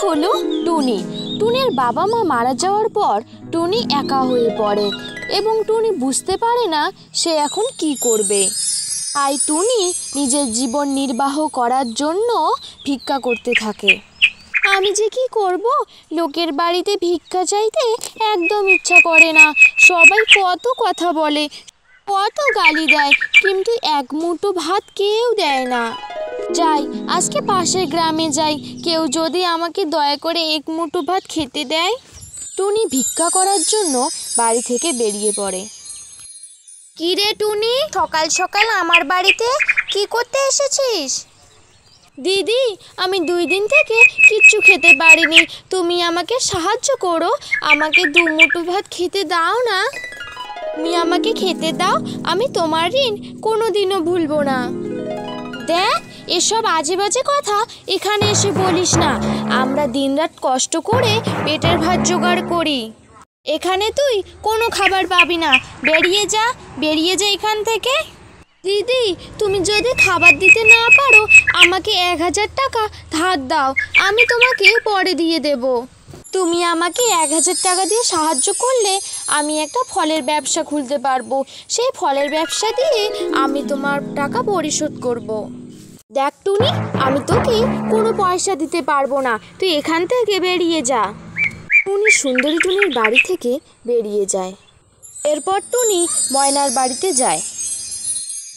হলো টুনি। টুনির বাবা মা মারা যাওয়ার পর টুনি একা হয়ে পড়ে এবং টুনি বুঝতে পারে না সে এখন কি করবে। তাই টুনি নিজের জীবন নির্বাহ করার জন্য ভিক্ষা করতে থাকে। আমি যে কি করব, লোকের বাড়িতে ভিক্ষা চাইতে একদম ইচ্ছা করে না। সবাই কত কথা বলে, কত গালি দেয়, কিন্তু এক মুঠো ভাত কেউ দেয় না। যাই, আজকে পাশের গ্রামে যাই, কেউ যদি আমাকে দয়া করে এক মুঠো ভাত খেতে দেয়। টুনি ভিক্ষা করার জন্য বাড়ি থেকে বেরিয়ে পড়ে। কি রে টুনি, সকাল সকাল আমার বাড়িতে কি করতে এসেছিস? দিদি, আমি 2 দিন থেকে কিচ্ছু খেতে পারিনি, তুমি আমাকে সাহায্য করো, আমাকে 2 মুঠো ভাত খেতে দাও না। তুমি আমাকে খেতে দাও, আমি তোমার ঋণ কোনোদিনও ভুলবো না। দেখ, এসব আজে বাজে কথা এখানে এসে বলিস না। আমরা দিনরাত কষ্ট করে পেটের ভাত জোগাড় করি, এখানে তুই কোনো খাবার পাবি না। বেরিয়ে যা, বেরিয়ে যা এখান থেকে। দিদি, তুমি যদি খাবার দিতে না পারো আমাকে 1000 টাকা ধার দাও, আমি তোমাকে পরে দিয়ে দেব। তুমি আমাকে 1000 টাকা দিয়ে সাহায্য করলে আমি একটা ফলের ব্যবসা খুলতে পারবো। সেই ফলের ব্যবসা দিয়ে আমি তোমার টাকা পরিশোধ করব। দেখ টুনি, আমি তোকে কোনো পয়সা দিতে পারবো না, তুই এখান থেকে বেরিয়ে যা। টুনি সুন্দরী টুনির বাড়ি থেকে বেরিয়ে যায়। এরপর টুনি ময়নার বাড়িতে যায়।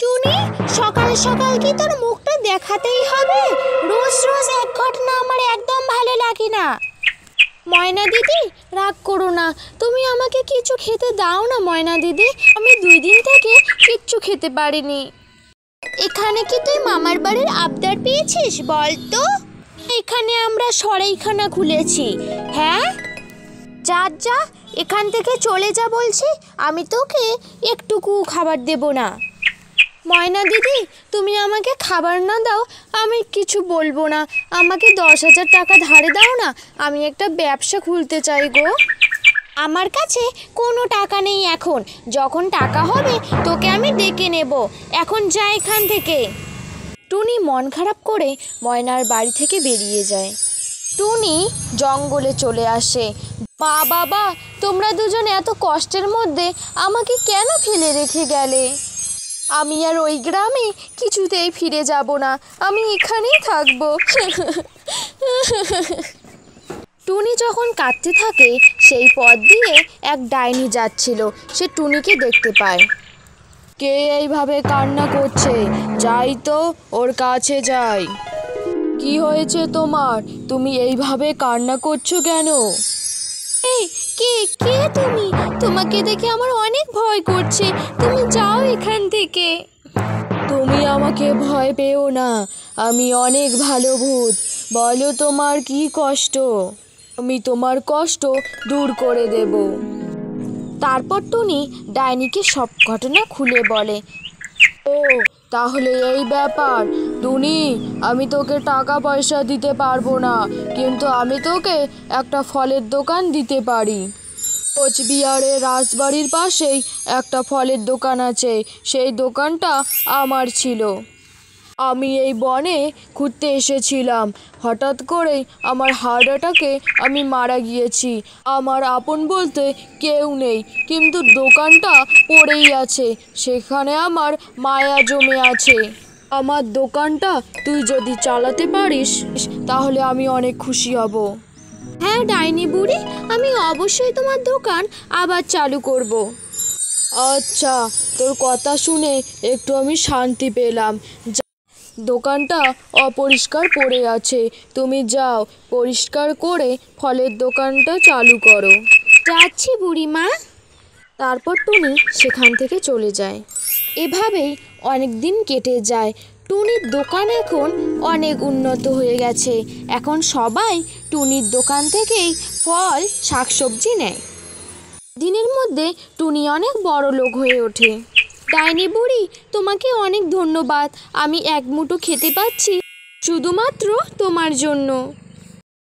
টুনি, সকাল সকাল কি তোর মুখটা দেখাতেই হবে? রোজ রোজ এক ঘটনা আমার একদম ভালো লাগে না। ময়না দিদি, রাগ করো না, তুমি আমাকে কিছু খেতে দাও না। ময়না দিদি, আমি 2 দিন থেকে কিচ্ছু খেতে পারিনি। এখানে কি তুই মামার বাড়ির আবদার পেয়েছিস বল তো? এখানে আমরা সরাইখানা খুলেছি। হ্যাঁ, যা যা, এখান থেকে চলে যা বলছি, আমি তোকে একটুকু খাবার দেব না। ময়না দিদি, তুমি আমাকে খাবার না দাও আমি কিছু বলবো না, আমাকে 10,000 টাকা ধারে দাও না, আমি একটা ব্যবসা খুলতে চাই গো। আমার কাছে কোনো টাকা নেই এখন, যখন টাকা হবে তোকে আমি ডেকে নেব, এখন যা এখান থেকে। টুনি মন খারাপ করে ময়নার বাড়ি থেকে বেরিয়ে যায়। টুনি জঙ্গলে চলে আসে। মা বাবা, তোমরা দুজন এত কষ্টের মধ্যে আমাকে কেন ফেলে রেখে গেলে? আমি আর ওই গ্রামে কিছুতেই ফিরে যাব না, আমি এখানেই থাকবো। টুনি যখন কাঁদতে থাকে সেই পথ দিয়ে এক ডাইনি যাচ্ছিল। সে টুনিকে দেখতে পায়। কে এইভাবে কান্না করছে? যাই তো ওর কাছে যাই। কি হয়েছে তোমার? তুমি এইভাবে কান্না করছো কেন? এই কে কে তুমি? তোমাকে দেখে আমার অনেক ভয় করছে, তুমি যাও এখান থেকে। তুমি আমাকে ভয় পেও না, আমি অনেক ভালো ভূত। বলো তোমার কি কষ্ট, আমি তোমার কষ্ট দূর করে দেব। তারপর টুনি ডাইনিকে সব ঘটনা খুলে বলে। ও, তাহলে এই ব্যাপার। টুনি, আমি তোকে টাকা পয়সা দিতে পারবো না, কিন্তু আমি তোকে একটা ফলের দোকান দিতে পারি। কোচবিহারের রাজবাড়ির পাশেই একটা ফলের দোকান আছে, সেই দোকানটা আমার ছিল। আমি এই বনে ঘুরতে এসেছিলাম, হঠাৎ করেই আমার হার্ট অ্যাটাকে আমি মারা গিয়েছি। আমার আপন বলতে কেউ নেই, কিন্তু দোকানটা পড়েই আছে, সেখানে আমার মায়া জমে আছে। আমার দোকানটা তুই যদি চালাতে পারিস তাহলে আমি অনেক খুশি হব। হ্যাঁ ডাইনি বুড়ি, আমি অবশ্যই তোমার দোকান আবার চালু করব। আচ্ছা, তোর কথা শুনে একটু আমি শান্তি পেলাম। দোকানটা অপরিষ্কার পড়ে আছে, তুমি যাও পরিষ্কার করে ফলের দোকানটা চালু করো। যাচ্ছি বুড়িমা। তারপর টুনি সেখান থেকে চলে যায়। এভাবেই অনেক দিন কেটে যায়। টুনির দোকান এখন অনেক উন্নত হয়ে গেছে, এখন সবাই টুনির দোকান থেকেই ফল শাকসবজি নেয়। দিনের মধ্যে টুনি অনেক বড় লোক হয়ে ওঠে। ডাইনি বুড়ি, তোমাকে অনেক ধন্যবাদ, আমি এক মুঠো খেতে পাচ্ছি শুধুমাত্র তোমার জন্য।